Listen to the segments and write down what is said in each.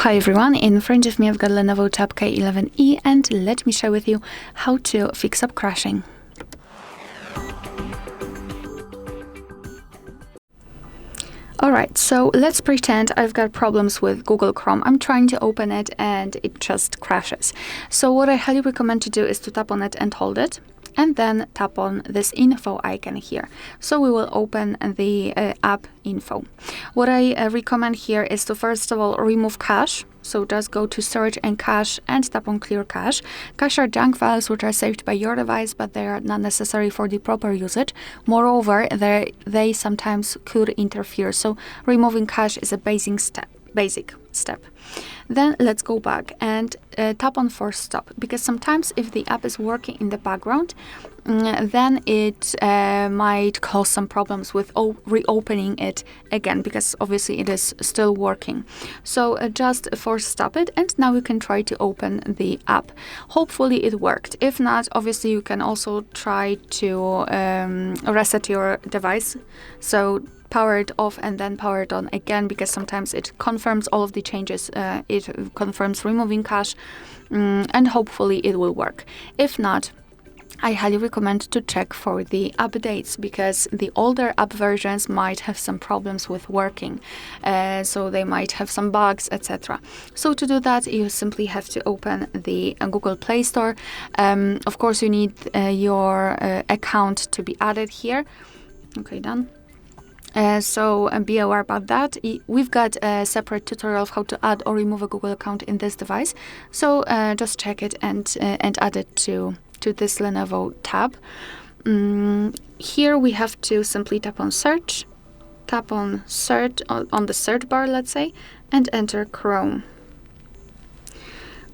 Hi everyone, in front of me I've got LENOVO Tab K11E and let me share with you how to fix up crashing. Alright, so let's pretend I've got problems with Google Chrome. I'm trying to open it and it just crashes. So what I highly recommend to do is to tap on it and hold it, and then tap on this info icon here. So we will open the app info. What I recommend here is to first of all remove cache. So just go to search and cache and tap on clear cache. Cache are junk files which are saved by your device, but they are not necessary for the proper usage. Moreover, they sometimes could interfere. So removing cache is a basic step. Then let's go back and tap on force stop, because sometimes if the app is working in the background, then it might cause some problems with reopening it again, because obviously it is still working. So just force stop it, and now you can try to open the app. Hopefully it worked. If not, obviously you can also try to reset your device. So power it off and then power it on again, because sometimes it confirms all of the changes. It confirms removing cache, and hopefully it will work. If not, I highly recommend to check for the updates, because the older app versions might have some problems with working. So they might have some bugs, etc. So to do that, you simply have to open the Google Play Store. Of course, you need your account to be added here. Okay, done. So be aware about that. We've got a separate tutorial of how to add or remove a Google account in this device. So just check it and add it to this LENOVO tab. Here we have to simply tap on search, tap on search on the search bar, let's say, and enter Chrome.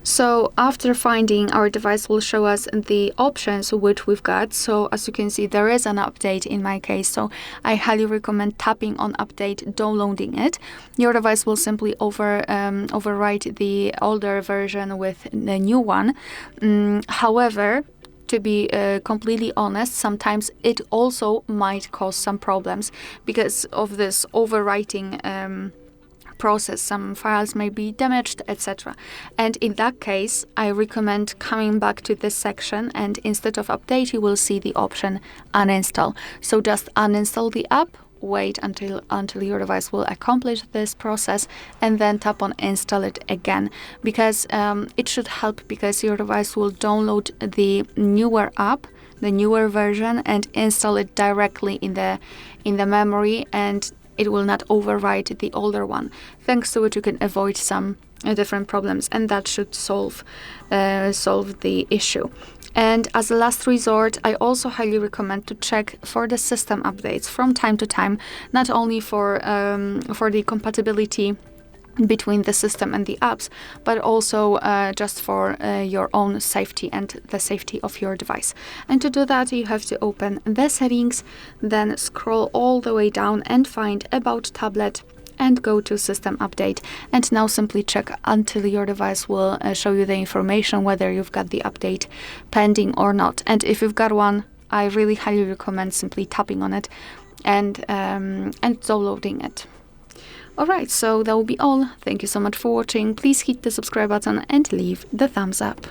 So after finding, our device will show us the options which we've got. So as you can see, there is an update in my case. So I highly recommend tapping on update, downloading it. Your device will simply overwrite the older version with the new one. However, to be completely honest, sometimes it also might cause some problems because of this overwriting process. Some files may be damaged, etc. And in that case, I recommend coming back to this section, and instead of update, you will see the option uninstall. So just uninstall the app, wait until your device will accomplish this process, and then tap on install it again, because it should help, because your device will download the newer app, the newer version, and install it directly in the memory, and it will not overwrite the older one, thanks to which you can avoid some different problems, and that should solve the issue. And as a last resort, I also highly recommend to check for the system updates from time to time, not only for the compatibility between the system and the apps, but also just for your own safety and the safety of your device. And to do that, you have to open the settings, then scroll all the way down and find About Tablet, and go to System Update. And now simply check until your device will show you the information whether you've got the update pending or not. And if you've got one, I really highly recommend simply tapping on it and downloading it. Alright, so that will be all. Thank you so much for watching. Please hit the subscribe button and leave the thumbs up.